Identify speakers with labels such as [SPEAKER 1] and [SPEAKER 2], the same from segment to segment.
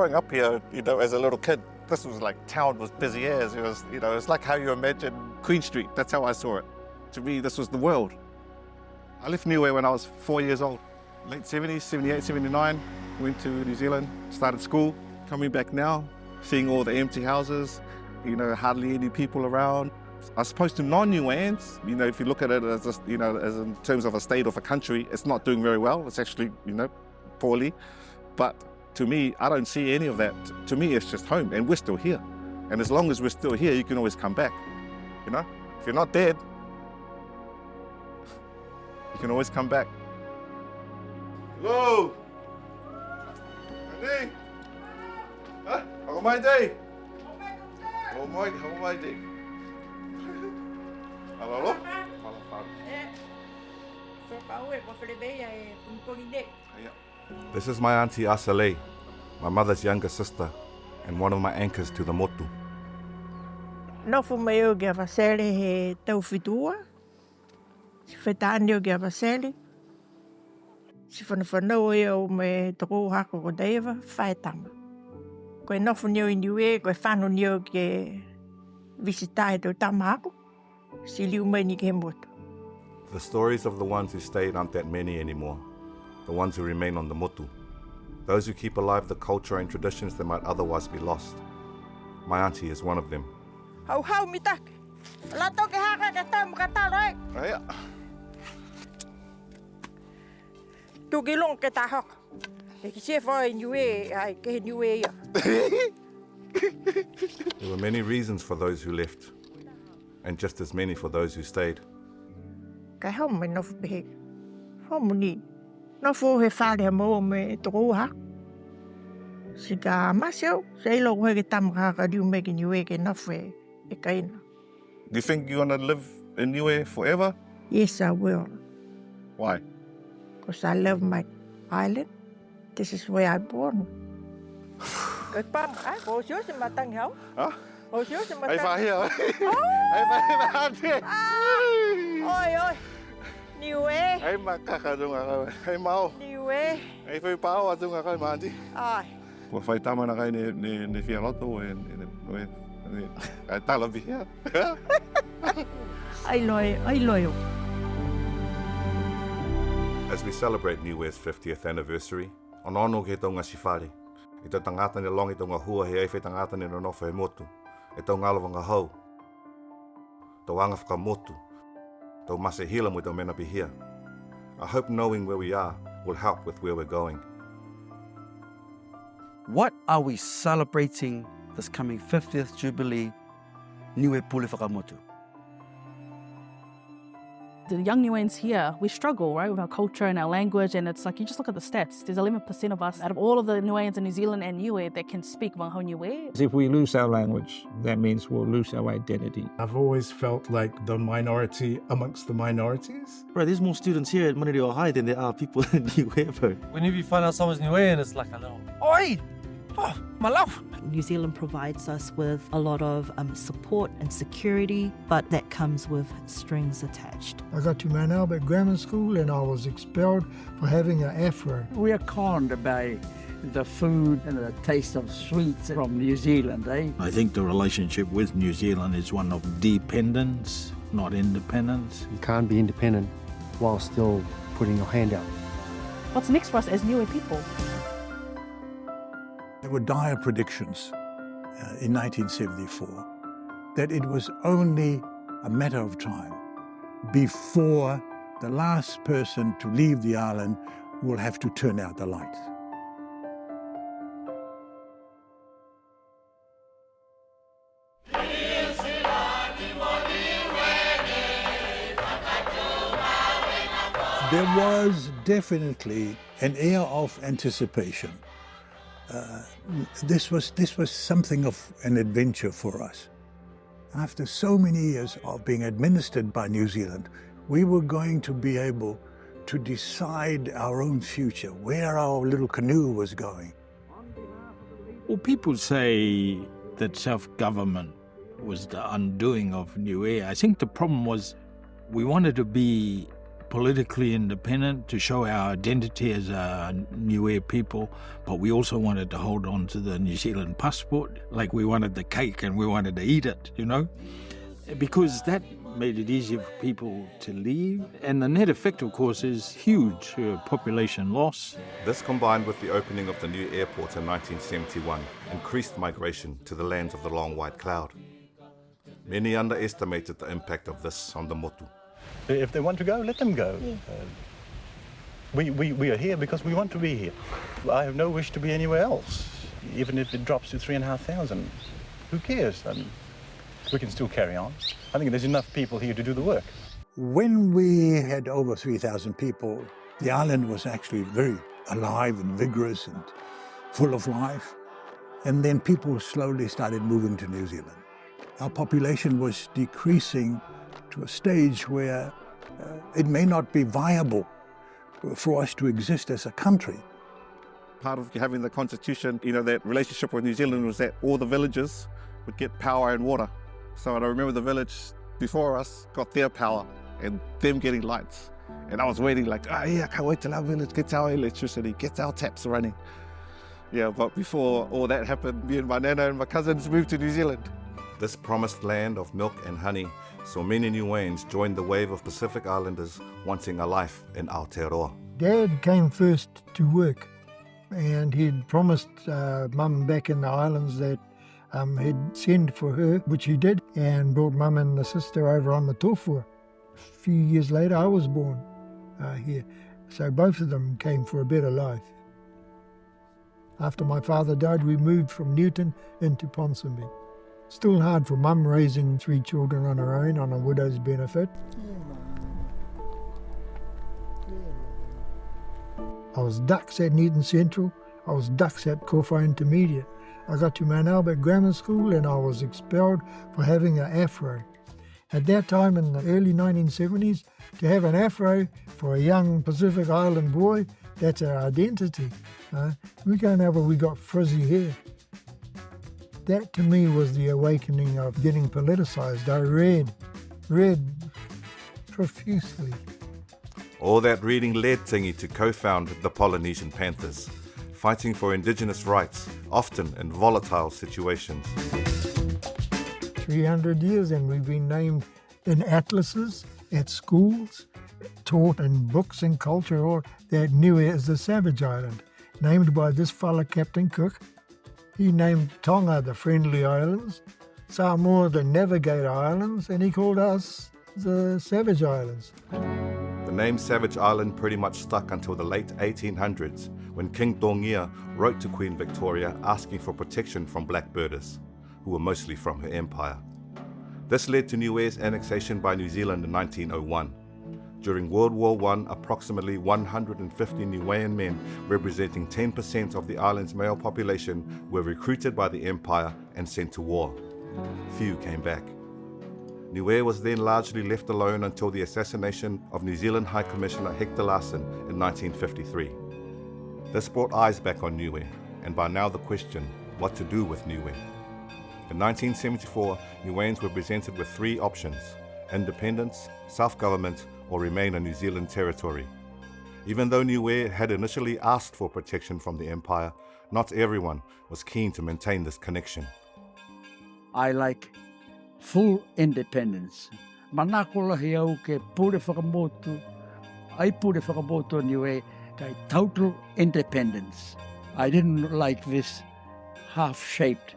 [SPEAKER 1] growing up here, as a little kid, this was like town was busy as. It was, it's like how you imagine Queen Street. That's how I saw it. To me, this was the world. I left Niue when I was 4 years old. Late 70s, 78, 79, went to New Zealand, started school. Coming back now, seeing all the empty houses, hardly any people around. I suppose to non-Niueans, if you look at it as, as in terms of a state of a country, it's not doing very well. It's actually, poorly. But to me, I don't see any of that. To me, it's just home, and we're still here. And as long as we're still here, you can always come back. If you're not dead, you can always come back. Hello. Andy. Huh? How am I day? How am I day? Hello. This is my auntie Asale, my mother's younger sister, and one of my anchors to the motu.
[SPEAKER 2] Nofu meo ge vasele he tau fitua. Si whetāneo ge vasele. Si whanawhanau e o me toko hako ko deiva, whaetama. Koe nofu neo I Niue, koe whanu neo ge visitae tau tama hako. Si liu mai ni ke he motu.
[SPEAKER 1] The stories of the ones who stayed aren't that many anymore. The ones who remain on the motu. Those who keep alive the culture and traditions that might otherwise be lost. My auntie is one of them.
[SPEAKER 2] Hau mitak. La toke haka ke tamu kataloi.
[SPEAKER 1] Aya.
[SPEAKER 2] Tuki long ke tahok. E ki se whai Niue, ai ke he Niue ia.
[SPEAKER 1] There were many reasons for those who left, and just as many for those who stayed.
[SPEAKER 2] Kai hau mai nofu pehe. Hau muni. Nofu he whare mo me toko hako. Si ka maseo, se ilo koe ke tamu haka riu me ke Niue ke nofu e kaina.
[SPEAKER 1] Do you think you're going to live in Niue forever?
[SPEAKER 2] Yes, I will.
[SPEAKER 1] Why?
[SPEAKER 2] Because I love my island. This is where I born. Cái băm ai cô xíu xem mà tăng hảo.
[SPEAKER 1] Hả?
[SPEAKER 2] Cô xíu xem mà
[SPEAKER 1] Ai
[SPEAKER 2] tăng.
[SPEAKER 1] phải hiểu. Ai phải đi.
[SPEAKER 2] Ôi ôi. Niue.
[SPEAKER 1] Ai mà kaka dung ako. Ai mau.
[SPEAKER 2] Niue.
[SPEAKER 1] Ai phải báo dung ako mà đi.
[SPEAKER 2] Ai.
[SPEAKER 1] Ko fai tama na kai ne fia loto e ai tala via.
[SPEAKER 2] Ai loi.
[SPEAKER 1] As we celebrate Niue's 50th anniversary, on ono ke tonga sifari. I te tangata ni longi tonga hua he eifei tangata ni nonofa he motu. E tau ngalawanga hau. Tau anga whakamotu. Tau mase hila mo tau mena pihia. I hope knowing where we are will help with where we're going.
[SPEAKER 3] What are we celebrating this coming 50th Jubilee Niue Pule Whakamotu?
[SPEAKER 4] The young Niueans here, we struggle, right, with our culture and our language, and it's like, you just look at the stats. There's 11% of us out of all of the Niueans in New Zealand and Niue that can speak Wangho Niue.
[SPEAKER 5] If we lose our language, that means we'll lose our identity.
[SPEAKER 6] I've always felt like the minority amongst the minorities.
[SPEAKER 3] Bro, there's more students here at Manireo High than there are people in Niue, bro.
[SPEAKER 7] Whenever you find out someone's Niuean, it's like a little, oi! Oh, my love!
[SPEAKER 8] New Zealand provides us with a lot of support and security, but that comes with strings attached.
[SPEAKER 9] I got to Mount Albert Grammar School and I was expelled for having an afro.
[SPEAKER 5] We are conned by the food and the taste of sweets from New Zealand, eh?
[SPEAKER 10] I think the relationship with New Zealand is one of dependence, not independence.
[SPEAKER 11] You can't be independent while still putting your hand out.
[SPEAKER 4] What's next for us as Niue people?
[SPEAKER 12] There were dire predictions in 1974 that it was only a matter of time before the last person to leave the island will have to turn out the lights. There was definitely an air of anticipation. This was something of an adventure for us. After so many years of being administered by New Zealand, we were going to be able to decide our own future, where our little canoe was going.
[SPEAKER 10] Well, people say that self-government was the undoing of Niue. I think the problem was we wanted to be politically independent, to show our identity as a Niue people, but we also wanted to hold on to the New Zealand passport, like we wanted the cake and we wanted to eat it, you know, because that made it easier for people to leave. And the net effect, of course, is huge population loss.
[SPEAKER 1] This, combined with the opening of the new airport in 1971, increased migration to the lands of the long white cloud. Many underestimated the impact of this on the motu.
[SPEAKER 13] If they want to go, let them go.
[SPEAKER 2] Yeah.
[SPEAKER 13] We are here because we want to be here. I have no wish to be anywhere else, even if it drops to 3,500. Who cares? We can still carry on. I think there's enough people here to do the work.
[SPEAKER 12] When we had over 3,000 people, the island was actually very alive and vigorous and full of life. And then people slowly started moving to New Zealand. Our population was decreasing to a stage where it may not be viable for us to exist as a country.
[SPEAKER 1] Part of having the constitution, you know, that relationship with New Zealand was that all the villages would get power and water. So I remember the village before us got their power and them getting lights. And I was waiting like, oh yeah, I can't wait till our village gets our electricity, gets our taps running. Yeah, but before all that happened, me and my nana and my cousins moved to New Zealand. This promised land of milk and honey saw many Niueans join the wave of Pacific Islanders wanting a life in Aotearoa.
[SPEAKER 9] Dad came first to work, and he'd promised Mum back in the islands that he'd send for her, which he did, and brought Mum and the sister over on the tofua. A few years later, I was born here, so both of them came for a better life. After my father died, we moved from Newton into Ponsonby. Still hard for Mum raising 3 children on her own on a widow's benefit. I was dux at Newton Central. I was dux at Kofa Intermediate. I got to Mount Albert Grammar School and I was expelled for having an afro. At that time in the early 1970s, to have an afro for a young Pacific Island boy, that's our identity. We can't have we got frizzy hair. That to me was the awakening of getting politicised. I read profusely.
[SPEAKER 1] All that reading led Tingi to co-found the Polynesian Panthers, fighting for Indigenous rights, often in volatile situations.
[SPEAKER 9] 300 years and we've been named in atlases, at schools, taught in books and culture, or that Niue is the Savage Island, named by this fella, Captain Cook. He named Tonga the Friendly Islands, Samoa the Navigator Islands, and he called us the Savage Islands.
[SPEAKER 1] The name Savage Island pretty much stuck until the late 1800s, when King Tongia wrote to Queen Victoria asking for protection from blackbirders, who were mostly from her empire. This led to Niue's annexation by New Zealand in 1901. During World War I, approximately 150 Niuean men, representing 10% of the island's male population, were recruited by the empire and sent to war. Few came back. Niue was then largely left alone until the assassination of New Zealand High Commissioner Hector Larsen in 1953. This brought eyes back on Niue, and by now the question, what to do with Niue? In 1974, Niueans were presented with 3 options: independence, self-government, or remain a New Zealand territory. Even though Niue had initially asked for protection from the empire, not everyone was keen to maintain this connection.
[SPEAKER 5] I like full independence. Manako lahi au ke pure whakamotu, ai pure whakamotu Niue, kai total independence. I didn't like this half-shaped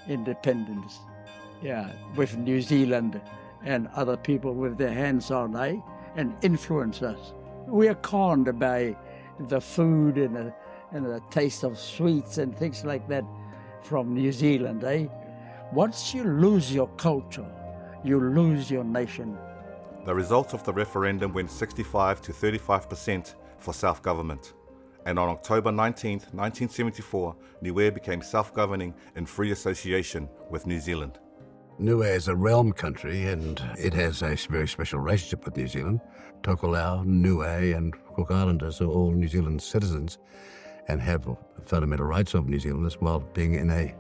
[SPEAKER 5] independence, with New Zealand and other people with their hands on, and influence us. We are conned by the food and the taste of sweets and things like that from New Zealand, Once you lose your culture, you lose your nation.
[SPEAKER 1] The results of the referendum went 65 to 35% for self-government. And on October 19, 1974, Niue became self-governing in free association with New Zealand.
[SPEAKER 14] Niue is a realm country and it has a very special relationship with New Zealand. Tokelau, Niue and Cook Islanders are all New Zealand citizens and have fundamental rights of New Zealanders while being in a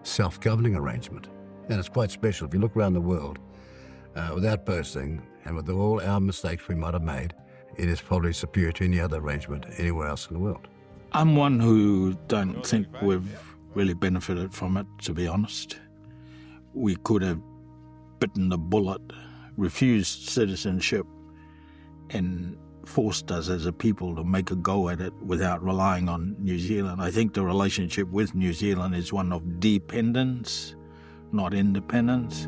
[SPEAKER 14] self-governing arrangement. And it's quite special. If you look around the world, without boasting and with all our mistakes we might have made, it is probably superior to any other arrangement anywhere else in the world.
[SPEAKER 10] I'm one who don't think we've really benefited from it, to be honest. We could have bitten the bullet, refused citizenship, and forced us as a people to make a go at it without relying on New Zealand. I think the relationship with New Zealand is one of dependence, not independence.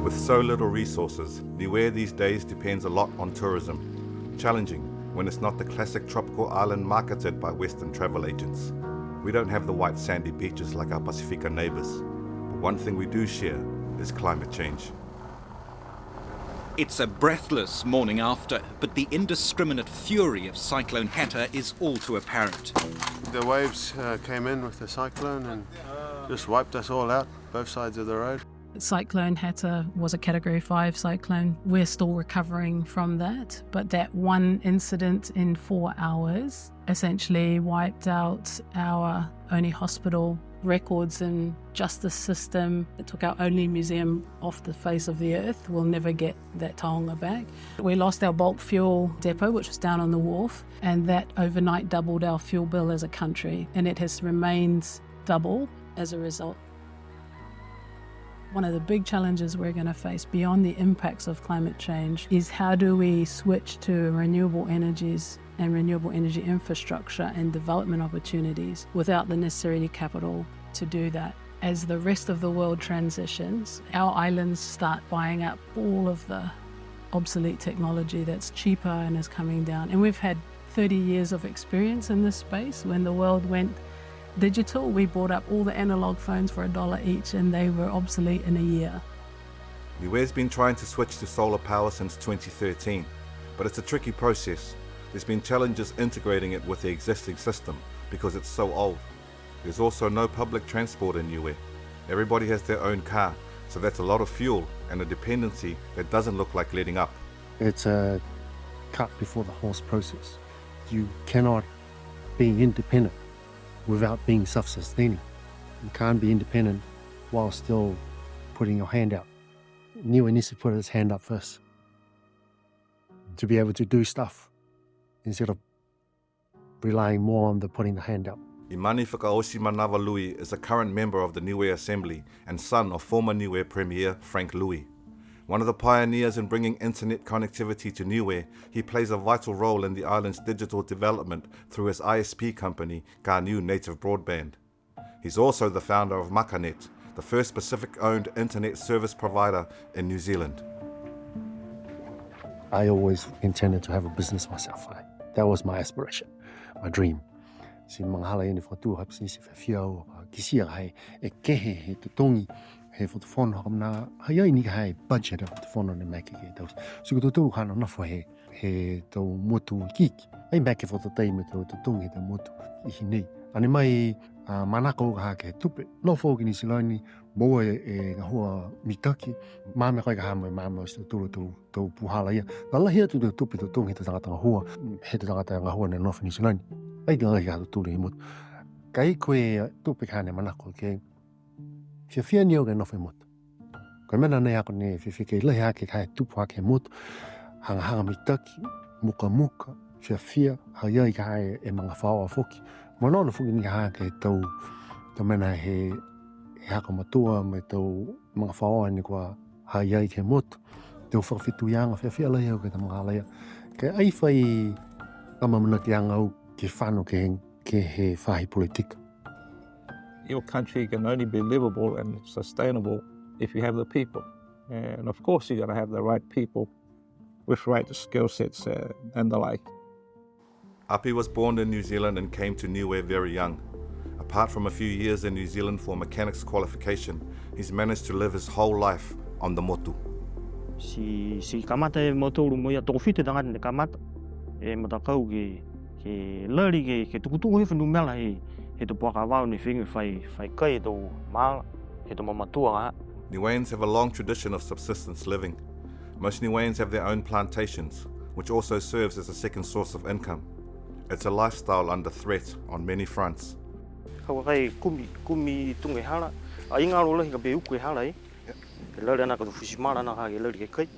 [SPEAKER 15] With so little resources, Niue these days depends a lot on tourism. Challenging when it's not the classic tropical island marketed by Western travel agents. We don't have the white sandy beaches like our Pacifica neighbours. But one thing we do share is climate change.
[SPEAKER 16] It's a breathless morning after, but the indiscriminate fury of Cyclone Hatta is all too apparent.
[SPEAKER 17] The waves came in with the cyclone and just wiped us all out, both sides of the road.
[SPEAKER 18] Cyclone Hatta was a Category 5 cyclone. We're still recovering from that, but that one incident in 4 hours essentially wiped out our only hospital records and justice system. It took our only museum off the face of the earth. We'll never get that taonga back. We lost our bulk fuel depot, which was down on the wharf, and that overnight doubled our fuel bill as a country, and it has remained double as a result. One of the big challenges we're going to face beyond the impacts of climate change is how do we switch to renewable energies and renewable energy infrastructure and development opportunities without the necessary capital to do that. As the rest of the world transitions, our islands start buying up all of the obsolete technology that's cheaper and is coming down. And we've had 30 years of experience in this space. When the world went digital, we bought up all the analog phones for $1 each and they were obsolete in a year.
[SPEAKER 15] Niue's been trying to switch to solar power since 2013, but it's a tricky process. There's been challenges integrating it with the existing system because it's so old. There's also no public transport in Niue. Everybody has their own car, so that's a lot of fuel and a dependency that doesn't look like letting up.
[SPEAKER 11] It's a cart before the horse process. You cannot be independent without being self-sustaining. You can't be independent while still putting your hand out. Niue needs to put his hand up first to be able to do stuff instead of relying more on the putting the hand up.
[SPEAKER 15] Emani Lui is a current member of the Niue Assembly and son of former Niue Premier Frank Lui. One of the pioneers in bringing internet connectivity to Niue, he plays a vital role in the island's digital development through his ISP company, Niue Native Broadband. He's also the founder of MakaNet, the first Pacific-owned internet service provider in New Zealand.
[SPEAKER 11] I always intended to have a business myself. That was my aspiration, my dream. Si manghala ini fotu hapsi si fiao kisia hai e kehe he tutongi he fotu phone hamna haya ini hai budget of the phone ne make ke those so to hana na fo he to motu kik ai make for the time to tutongi the motu ihini ani mai manako ha ke tupe no fo ni silani mo e ho mitaki mame ka ha mo mame sto to puhala ya la hia tu tupe to tongi to tanga ho he to tanga ho ne no ni silani ai la ga tu le mo kai koe tupe ka ne manako ke fia nio ke no fe mot ko mena ne ha ko ne fi ke le ha ke kai tupa ke mot hanga mitaki muka fia ha ya ka e manga fa foki Mono no fuki ni ha ke tau mena he haka matua me tau mga whaoa ni kua haiai ke motu tau whakawhitu ianga whiawhia lai au ke ta mga alaia ke ai whai kamamuna ki anga au ke whano ke he whahi politika.
[SPEAKER 19] Your country can only be livable and sustainable if you have the people. And of course you're going to have the right people with right skill sets and the like.
[SPEAKER 15] Api was born in New Zealand and came to Niue very young. Apart from a few years in New Zealand for mechanics qualification, he's managed to live his whole life on the motu.
[SPEAKER 20] Si kamata e motu mo ya tofite danga ne kamata e matakau ke lari ke tukutu he funu mela he to poka wa ni fingi fai kai to ma he to mamatua.
[SPEAKER 15] Niueans have a long tradition of subsistence living. Most Niueans have their own plantations, which also serves as a second source of income. It's a lifestyle under threat on many fronts.
[SPEAKER 20] Yeah, Ke lari ana ka fusimala na ka ke lari ke kai.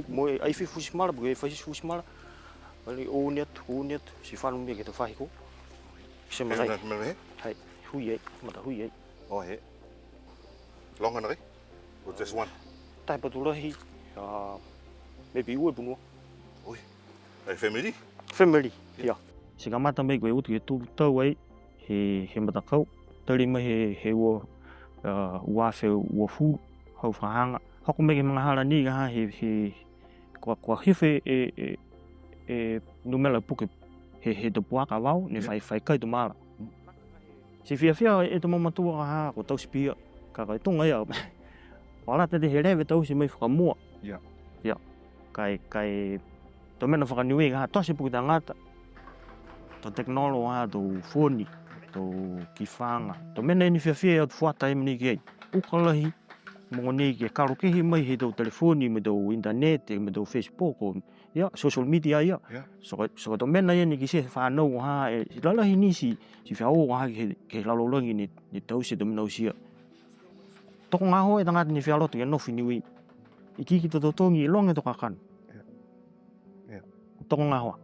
[SPEAKER 20] Mo ai fi fusimala bu fa fusimala. Ali o net si fanu me ke to fa ko. Se ma ai. Hai hui mata hui.
[SPEAKER 15] Oh he. Long enough? Or just one?
[SPEAKER 20] Tai patulahi. Maybe we bunu.
[SPEAKER 15] Oi. Ai family?
[SPEAKER 20] Family. Yeah. Si kamata me ko utu tu tau ai he mata kau. Tari me he wo wa fe wo fu hau whahanga. Hoko me ke mga hala ni ha he kwa hife numela puke he to puaka wau ne fai kai to mala. Si fia e to mamatua ha ko tau spia ka kai tonga ia. Wala te he rewe tau si mai whakamua.
[SPEAKER 15] Yeah.
[SPEAKER 20] Yeah. Kai to mena whakaniwe ha tosi puke tangata. To teknolo ha to foni to kifanga. To mena ni fia o fuata emni ke. Ukalahi mo ni ke karo ke hi mai he to telefoni me to internet me to Facebook o ya social media ya. So to mena ni ki se fa no ha lala hi ni si fia o ha ke lalo longi ni tau se to no sia. Toko ngā hoe tangata ni whialoto ia nofi Niue. I kiki to tongi i longa to kakan. Toko ngā hoa.